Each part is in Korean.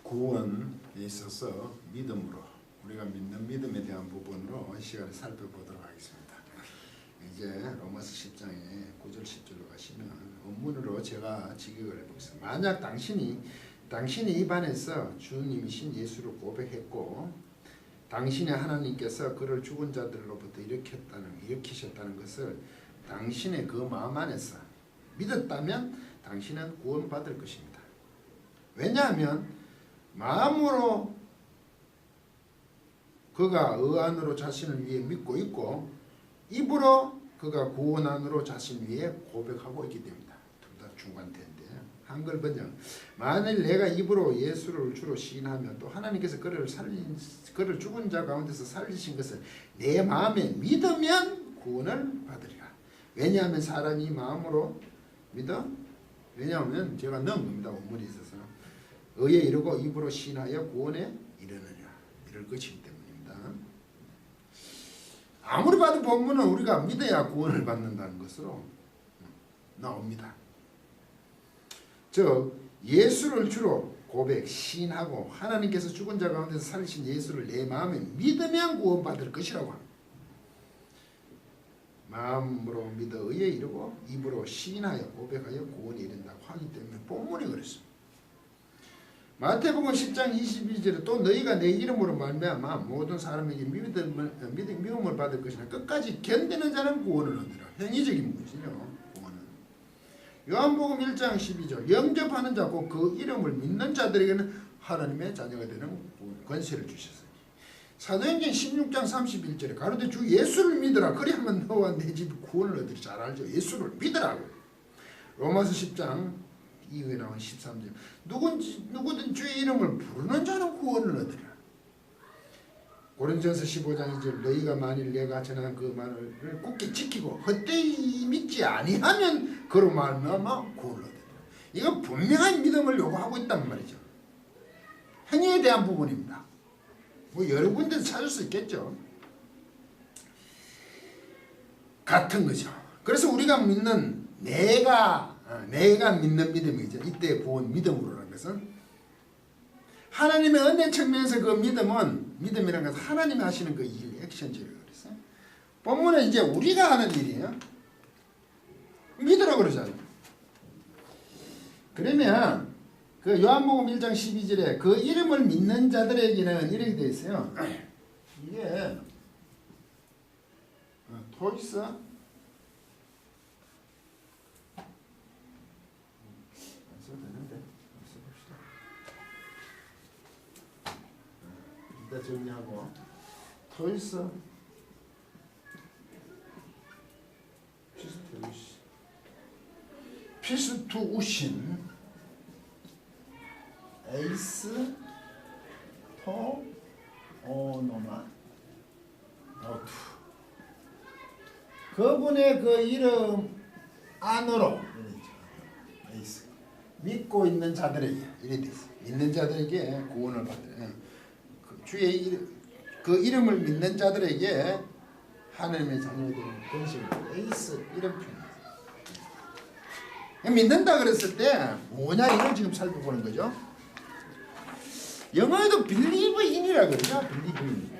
구원에 있어서 믿음으로 우리가 믿는 믿음에 대한 부분으로 이 시간에 살펴보도록 하겠습니다. 이제 로마서 10장에 9절 10절로 가시면 원문으로 제가 직역을 해보겠습니다. 만약 당신이 입안에서 주님이신 예수를 고백했고 당신의 하나님께서 그를 죽은 자들로부터 일으키셨다는 것을 당신의 그 마음 안에서 믿었다면 당신은 구원받을 것입니다. 왜냐하면 마음으로 그가 의안으로 자신을 위해 믿고 있고 입으로 그가 구원 안으로 자신 위해 고백하고 있기 때문이다. 둘 다 중간태인데 한글 번역 만일 내가 입으로 예수를 주로 시인하면 또 하나님께서 그를 죽은 자 가운데서 살리신 것을 내 마음에 믿으면 구원을 받으리라. 왜냐하면 사람이 마음으로 믿어 왜냐하면 제가 넣은 겁니다. 원문이 있어서 의에 이르고 입으로 시인하여 구원에 이르느냐 이럴 것이기 때문입니다. 아무리 봐도 본문은 우리가 믿어야 구원을 받는다는 것으로 나옵니다. 즉 예수를 주로 고백, 시인하고 하나님께서 죽은 자 가운데서 살리신 예수를 내 마음에 믿으면 구원받을 것이라고 합니다. 마음으로 믿어 의에 이르고 입으로 시인하여 고백하여 구원에 이른다고 하기 때문에 본문이 그렇습니다. 마태복음 10장 22절에 또 너희가 내 이름으로 말미암아 모든 사람에게 미움을 받을 것이나 끝까지 견디는 자는 구원을 얻으라. 행위적인 것이죠. 구원은. 요한복음 1장 12절 영접하는 자고 그 이름을 믿는 자들에게는 하나님의 자녀가 되는 권세를 주셨으니 사도행전 16장 31절에 가로되 주 예수를 믿으라 그리하면 너와 내 집이 구원을 얻으리. 잘 알죠. 예수를 믿으라고. 로마서 10장 이후에 나온 13절 누구든 주의 이름을 부르는 자는 구원을 얻으리라. 고린도전서 15장 2절 너희가 만일 내가 전한 그 말을 굳게 지키고 헛되이 믿지 아니하면 그로 말미암아 구원을 얻으리라. 이건 분명한 믿음을 요구하고 있단 말이죠. 행위에 대한 부분입니다. 뭐 여러 군데서 찾을 수 있겠죠. 같은 거죠. 그래서 우리가 믿는 내가 믿는 믿음이죠. 이때 구원 믿음으로라는 것은 하나님의 은혜 측면에서 그 믿음이라는 것은 하나님이 하시는 그 일, 액션지를 그랬어요. 본문은 이제 우리가 하는 일이에요. 믿으라고 그러잖아요. 그러면 그 요한복음 1장 12절에 그 이름을 믿는 자들에게는 이렇게 되어 있어요. 이게 토이스 정리하고 토이스 피스투우신 에이스 토 오노마 노투 그분의 그 이름 안으로 에이스 믿고 있는 자들에게 이래 됐어. 믿는 자들에게 구원을 받으려 주의 그 이름을 믿는 자들에게 하나님의 자녀들은 권세를 에이스 이런 표현입니다. 믿는다 그랬을 때 뭐냐 이걸 지금 살펴보는 거죠. 영어에도 believe in이라고 그러죠. believe in.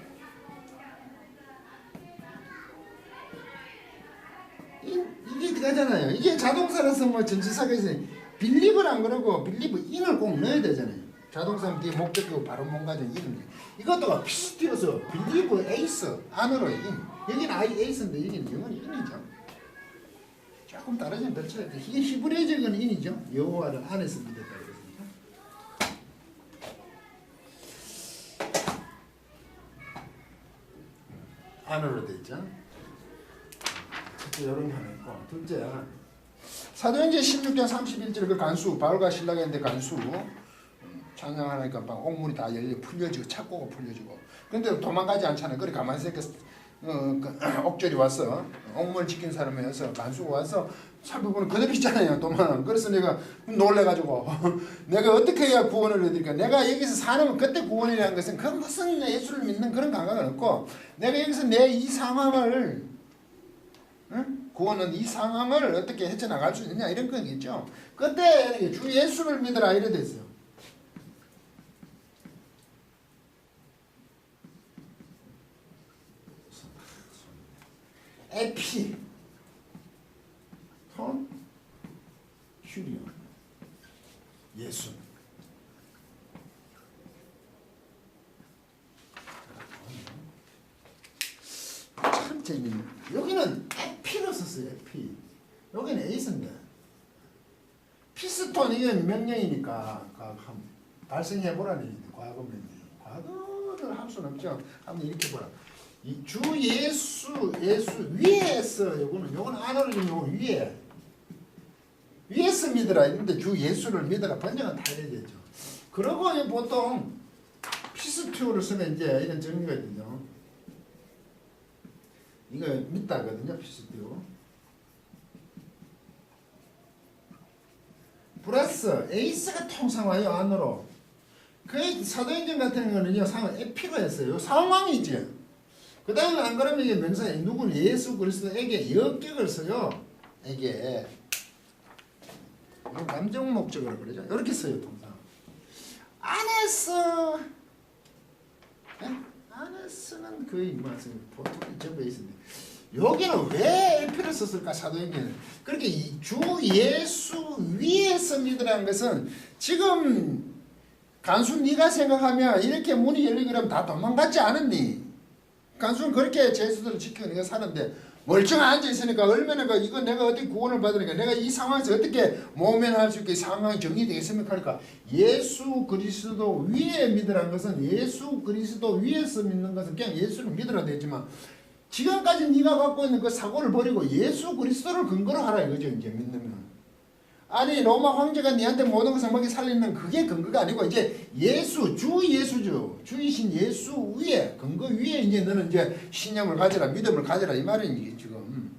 이게 그거잖아요. 이게 자동사라서 뭐 전치사에서 believe를 안 그러고 believe in을 꼭 넣어야 되잖아요. 자동사는 뒤에 목적이고 바로 뭔가죠. 이것도 비슷해서 believe ace 안으로 in. 여기는 I ace인데 여기는 영어는 in이죠. 조금 다르지만 별 차이 없죠. 이게 히브리어적인 in이죠. 여호와를 안에서 믿었다 그랬습니다. 안으로 돼 있죠. 첫째 이런 게 하나 있고 둘째 사도행전 16장 31절 그 간수 바울과 신라가 있는데 간수 찬양하니까 막 옥문이 다 열려 풀려지고 착고가 풀려지고 근데 도망가지 않잖아요. 그래 가만히 있으니까 옥절이 와서 옥문을 지킨 사람이어서 간수가 와서 살펴보는 그대로 있잖아요. 도망. 그래서 내가 놀래가지고 내가 어떻게 해야 구원을 얻을까. 내가 여기서 사는 그때 구원이라는 것은 그 무슨 예수를 믿는 그런 감각은 없고 내가 여기서 내 이 상황을 구원은 이 상황을 어떻게 헤쳐나갈 수 있느냐 이런 거겠죠. 그때 주 예수를 믿으라 이래 됐어요. 에피 톤 큐리온 예수. 참 재밌네. 여기는 에피로 썼어요. 에피. 여기는 에이스인데 피스톤 이건 명령이니까 발생해 보라는 과거 명령. 과거를 할 수는 없죠. 한번 이렇게 보라. 이 주 예수 위에서 요거는 안으로 지금 요거 위에서 믿으라 했는데 주 예수를 믿으라 번역은 다 해야 되죠. 그러고 보통 피스튜를 쓰면 이제 이런 정리가 되죠. 이거 믿다거든요. 피스튜. 플러스 에이스가 통상 와요. 안으로. 그 사도행전 같은 거는요. 상황 에피로 했어요. 상황이지. 그 다음에 안 그러면 이게 명사에 누구는 예수 그리스도에게 역격을 써요. 에게. 이건 감정 목적으로 그러죠. 이렇게 써요. 통상. 안에서 안에서는 거의 보통 전부 있습니다. 여기는 왜 에피를 썼을까? 사도행전은. 그렇게 주 예수 위에서 믿으라는 것은 지금 간수 네가 생각하면 이렇게 문이 열리고 그러면 다 도망갔지 않았니? 간수는 그렇게 제수들을 지키고 내가 사는데 멀쩡히 앉아있으니까 얼마나 이거 내가 어떻게 구원을 받으니까 내가 이 상황에서 어떻게 모면할 수 있게 상황이 정리되겠습니까? 하니까 예수 그리스도 위에 믿으라는 것은 예수 그리스도 위에서 믿는 것은 그냥 예수를 믿으라 되지만 지금까지 네가 갖고 있는 그 사고를 버리고 예수 그리스도를 근거로 하라 이거죠. 이제 믿는. 아니 로마 황제가 네한테 모든 것을 먹이 살리는 그게 근거가 아니고 이제 예수 주 예수죠. 주이신 예수 위에 근거 위에 이제 너는 이제 신념을 가지라 믿음을 가지라 이 말이니 지금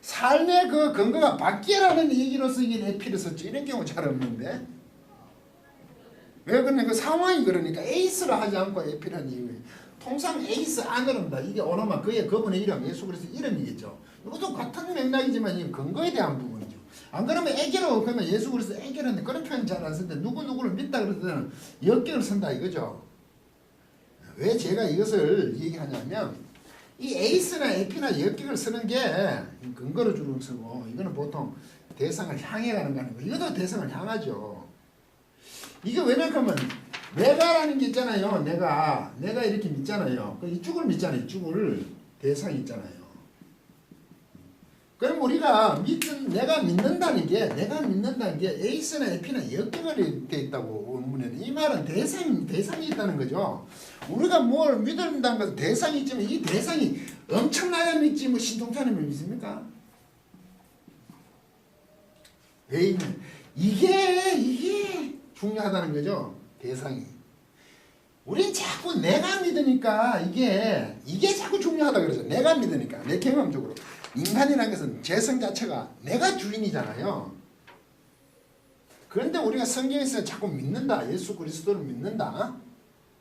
삶의 그 근거가 바뀌라는 얘기로서 이게 에피를 썼지. 이런 경우 잘 없는데 왜 그러냐 그 상황이 그러니까 에이스를 하지 않고 에피라는 이유예요. 통상 에이스 안으로입니다. 이게 오너마 그분의 이름 예수 그리스도 이름이겠죠. 이것도 같은 맥락이지만 이 근거에 대한 부분이죠. 안 그러면 애교로 그러면 예수 그리스도 애교라는 그런 표현 잘 안 쓰는데 누구를 믿다 그럴 때는 역격을 쓴다 이거죠. 왜 제가 이것을 얘기하냐면 이 에이스나 에피나 역격을 쓰는 게 근거로 주로 쓰고 이거는 보통 대상을 향해 가는 거 아니고 이것도 대상을 향하죠. 이게 왜냐하면 내가라는 게 있잖아요. 내가 이렇게 믿잖아요. 이쪽을 믿잖아요. 이쪽을 대상이 있잖아요. 그럼 우리가 내가 믿는다는 게 에이스나 에피나 역격을 돼 있다고 원문에는 이 말은 대상이 있다는 거죠. 우리가 뭘 믿는다는 것은 대상이 있지만 이 대상이 엄청나게 믿지 뭐 신통자님을 믿습니까? 왜 이게 중요하다는 거죠. 대상이. 우린 자꾸 내가 믿으니까 이게 자꾸 중요하다 그러죠. 내가 믿으니까 내 경험적으로. 인간이라는 것은 재성 자체가 내가 주인이잖아요. 그런데 우리가 성경에서 자꾸 믿는다. 예수 그리스도를 믿는다.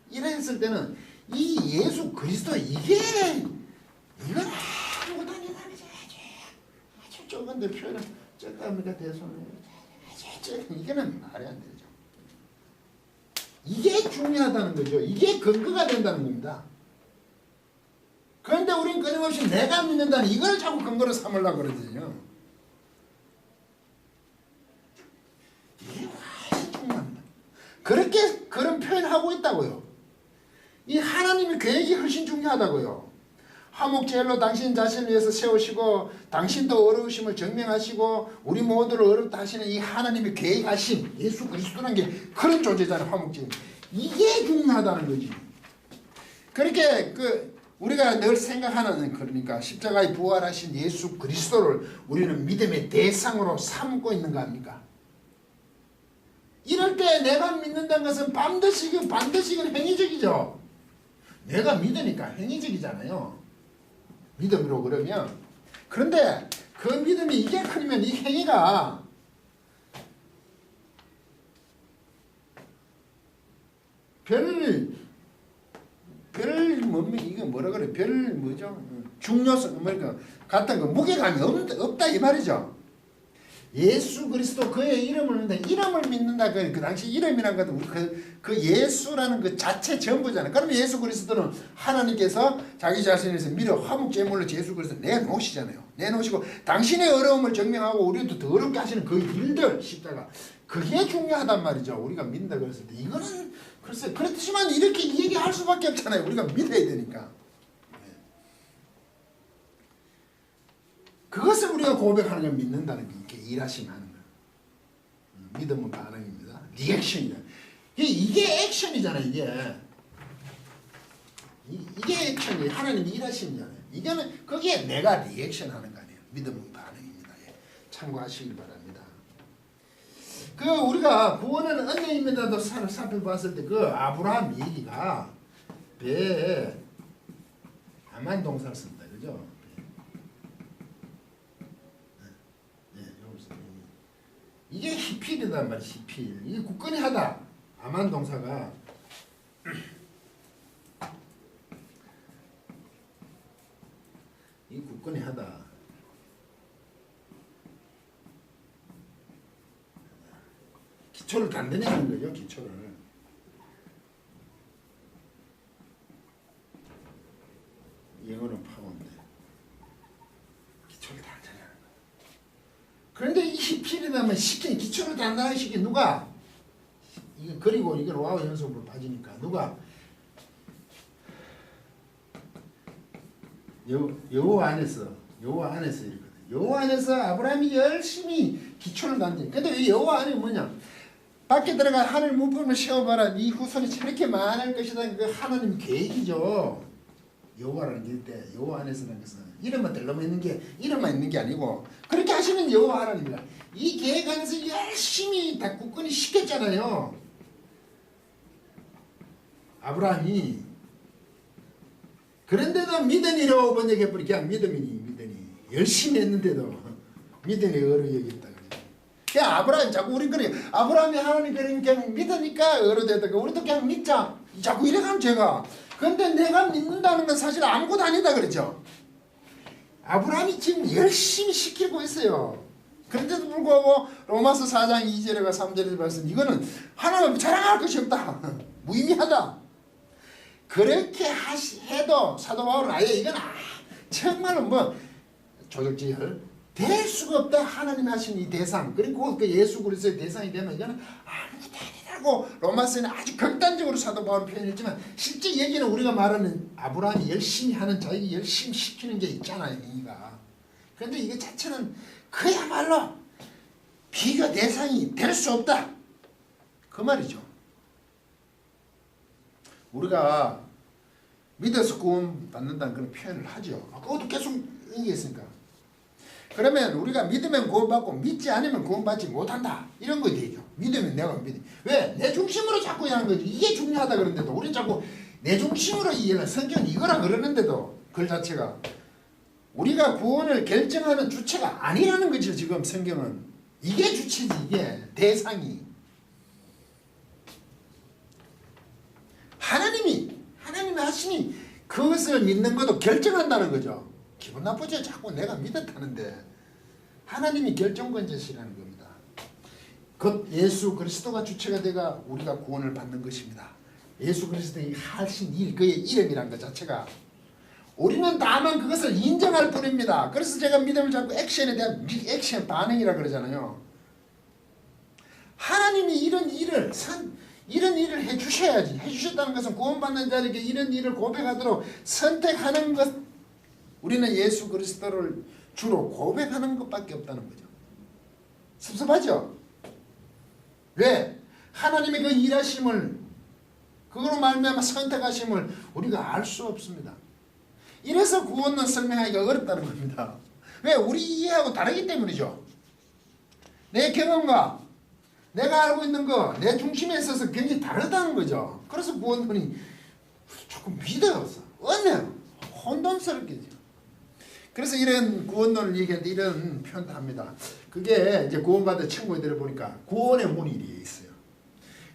이랬을 때는 이 예수 그리스도 이건 아무것도 아니다. 아주 적은데 표현을 적답니까 대손을 이게는 말이 안 되죠. 이게 중요하다는 거죠. 이게 근거가 된다는 겁니다. 그런데 우린 끊임없이 내가 믿는다는 이걸 자꾸 근거로 삼으려고 그러거든요. 이게 훨씬 중요합니다. 그런 표현하고 있다고요. 이 하나님의 계획이 훨씬 중요하다고요. 화목제일로 당신 자신을 위해서 세우시고 당신도 어려우심을 증명하시고 우리 모두를 어렵다 하시는 이 하나님의 계획하심 예수 그리스도라는 게 그런 존재잖아요. 화목제일. 이게 중요하다는 거지. 그렇게 우리가 늘 생각하는 그러니까 십자가에 부활하신 예수 그리스도를 우리는 믿음의 대상으로 삼고 있는 거 아닙니까? 이럴 때 내가 믿는다는 것은 반드시 행위적이죠. 내가 믿으니까 행위적이잖아요. 믿음으로 그러면. 그런데 그 믿음이 이게 크면 이 행위가 중요성, 같은 무게감이 없다 이 말이죠. 예수 그리스도 그의 이름을 믿는다. 이름을 믿는다. 그 당시 이름이란 것도 우리 그 예수라는 그 자체 전부잖아요. 그러면 예수 그리스도는 하나님께서 자기 자신에서 미려 화목 제물로 예수 그리스도 내놓으시잖아요. 내놓으시고 당신의 어려움을 증명하고 우리도 더 어렵게 하시는 그 일들 십자가 그게 중요하단 말이죠. 우리가 믿는다 그랬을 때 이거는 글쎄 그렇지만 이렇게 얘기할 수밖에 없잖아요. 우리가 믿어야 되니까. 그것을 우리가 고백하는 걸 믿는다는 게 이렇게 일하시면 하는 거예요. 믿음은 반응입니다. 리액션이다. 이게 액션이잖아요. 이게 액션이에요. 하나님이 일하시잖아요. 이거는 거기에 내가 리액션 하는 거 아니에요. 믿음은 반응입니다. 예. 참고하시길 바랍니다. 그 우리가 구원은 은혜입니다도 살펴봤을 때 그 아브라함 얘기가 배에 암한 동사를 쓴다. 그죠? 이게 히필이란 말이야. 히필. 이게 굳건히 하다. 암한 동사가 이 굳건히 하다. 기초를 단단히 하는 거죠. 기초를. 영어는 파워인데 기초를 단단히 하는 거예요. 그런데 이 히필이라면 시킨 기초를 단단하게 시킨 누가? 이거 그리고 이걸 와우 연속으로 빠지니까 누가? 여호와 안에서 이렇거든. 여호와 안에서 아브라함이 열심히 기초를 단지. 근데 이 여호와 안에 뭐냐? 밖에 들어가 하늘 문품을 세워봐라. 네 후손이 저렇게 많을 것이다. 그 하나님 계획이죠. 여호와라는 게 여호와 안에서라는 것은 이름만 들러만 있는 게 아니고 그렇게 하시는 여호와 하나님이라. 이 계획 안에서 열심히 다 굳건히 시켰잖아요. 아브라함이. 그런데도 믿으니로 번역해버리 그냥 믿으니 열심히 했는데도 믿으니 어려 여겼다. 그냥 아브라함 자꾸 우리 그래 아브라함이 하나님 그냥 믿으니까 어려 됐다가 우리도 그냥 믿자 자꾸 이래가면 제가. 근데 내가 믿는다는 건 사실 아무것도 아니다 그랬죠. 아브라함이 지금 열심히 시키고 있어요. 그런데도 불구하고 로마서 4장 2절과 3절에서 말씀 이거는 하나님 자랑할 것이 없다. 무의미하다. 그렇게 해도 사도 바울은 아예 이건 정말로 뭐 조직지혈 될 수가 없다. 하나님이 하신 이 대상 그리고 그 예수 그리스도의 대상이 되면 이거는 아무것도 아니라고 로마서에는 아주 극단적으로 사도 바울은 표현했지만 실제 얘기는 우리가 말하는 아브라함이 열심히 하는 자기 열심히 시키는 게 있잖아요. 이가. 그런데 이게 자체는 그야말로 비교 대상이 될 수 없다. 그 말이죠. 우리가 믿어서 구원 받는다는 그런 표현을 하죠. 그것도 계속 얘기했으니까. 그러면 우리가 믿으면 구원받고 믿지 않으면 구원받지 못한다. 이런 거 되죠. 믿으면 내가 믿어. 왜? 내 중심으로 자꾸 하는 거지. 이게 중요하다 그러는데도 우리는 자꾸 내 중심으로 이해는 성경은 이거라 그러는데도 글 자체가 우리가 구원을 결정하는 주체가 아니라는 거죠. 지금 성경은. 이게 주체지. 이게 대상이. 하나님이 하시니 그것을 믿는 것도 결정한다는 거죠. 기분 나쁘죠. 자꾸 내가 믿었다는데 하나님이 결정권자시라는 겁니다. 곧 예수 그리스도가 주체가 되가 우리가 구원을 받는 것입니다. 예수 그리스도의 하신 일 그의 이름이란 것 자체가 우리는 다만 그것을 인정할 뿐입니다. 그래서 제가 믿음을 잡고 액션에 대한 리액션 반응이라 그러잖아요. 하나님이 이런 일을 해주셔야지. 해주셨다는 것은 구원받는 자에게 이런 일을 고백하도록 선택하는 것. 우리는 예수 그리스도를 주로 고백하는 것밖에 없다는 거죠. 섭섭하죠? 왜? 하나님의 그 일하심을 그걸로 말미암아 선택하심을 우리가 알 수 없습니다. 이래서 구원은 설명하기가 어렵다는 겁니다. 왜? 우리 이해하고 다르기 때문이죠. 내 경험과 내가 알고 있는 거, 내 중심에 있어서 굉장히 다르다는 거죠. 그래서 구원론이 조금 믿어서 어려요. 혼돈스럽게. 그래서 이런 구원론을 얘기할 때 이런 표현도 합니다. 그게 이제 구원받은 친구들을 보니까 구원의 문이 이렇게 있어요.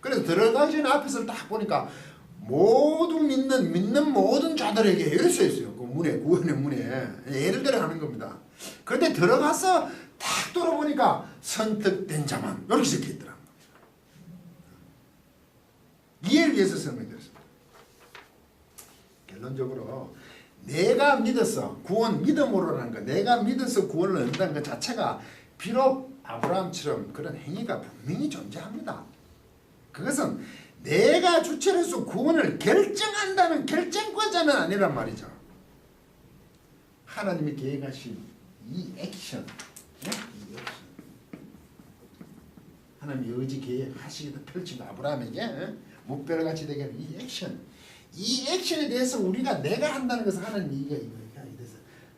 그래서 들어가기 전에 앞에서 딱 보니까 모두 믿는 모든 자들에게 이렇게 써 있어요. 그 문에, 구원의 문에. 예를 들어 하는 겁니다. 그런데 들어가서 딱 돌아보니까 선택된 자만 이렇게 적혀 있더라고요. 이해를 위해서 설명드렸습니다. 결론적으로 내가 믿어서 구원 믿음으로라는 거, 내가 믿어서 구원을 얻는다는 것 자체가 비록 아브라함처럼 그런 행위가 분명히 존재합니다. 그것은 내가 주체로서 구원을 결정한다는 결정권자는 아니란 말이죠. 하나님이 계획하신 이 액션, 이 액션. 하나님이 의지 계획하시기도 펼친 아브라함에게 목별같이 되게 하는 이 액션. 이 액션에 대해서 우리가 내가 한다는 것은 하나님이 이거에 대해서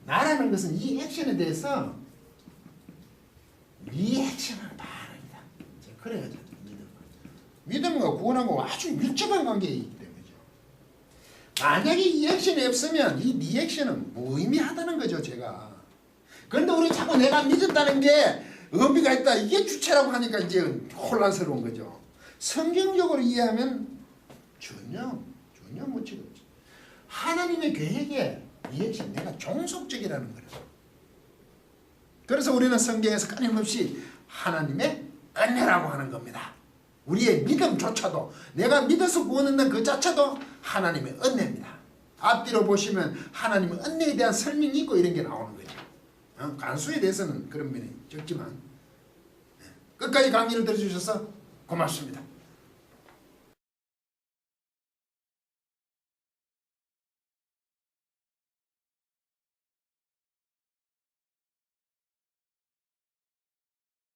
나라는 것은 이 액션에 대해서 리액션을 바랍니다. 그래야죠. 믿음과 구원하고 아주 밀접한 관계이기 때문이죠. 만약에 이 액션이 없으면 이 리액션은 무의미하다는 거죠. 제가. 그런데 우리 자꾸 내가 믿었다는 게 의미가 있다. 이게 주체라고 하니까 이제 혼란스러운 거죠. 성경적으로 이해하면 전혀 문제가 없죠. 하나님의 계획에 리액션, 내가 종속적이라는 거예요. 그래서 우리는 성경에서 끊임없이 하나님의 은혜라고 하는 겁니다. 우리의 믿음조차도, 내가 믿어서 구원한다는 그 자체도 하나님의 은혜입니다. 앞뒤로 보시면 하나님의 은혜에 대한 설명이 있고 이런 게 나오는 거죠. 간수에 대해서는 그런 면이 적지만 끝까지 강의를 들어주셔서 고맙습니다.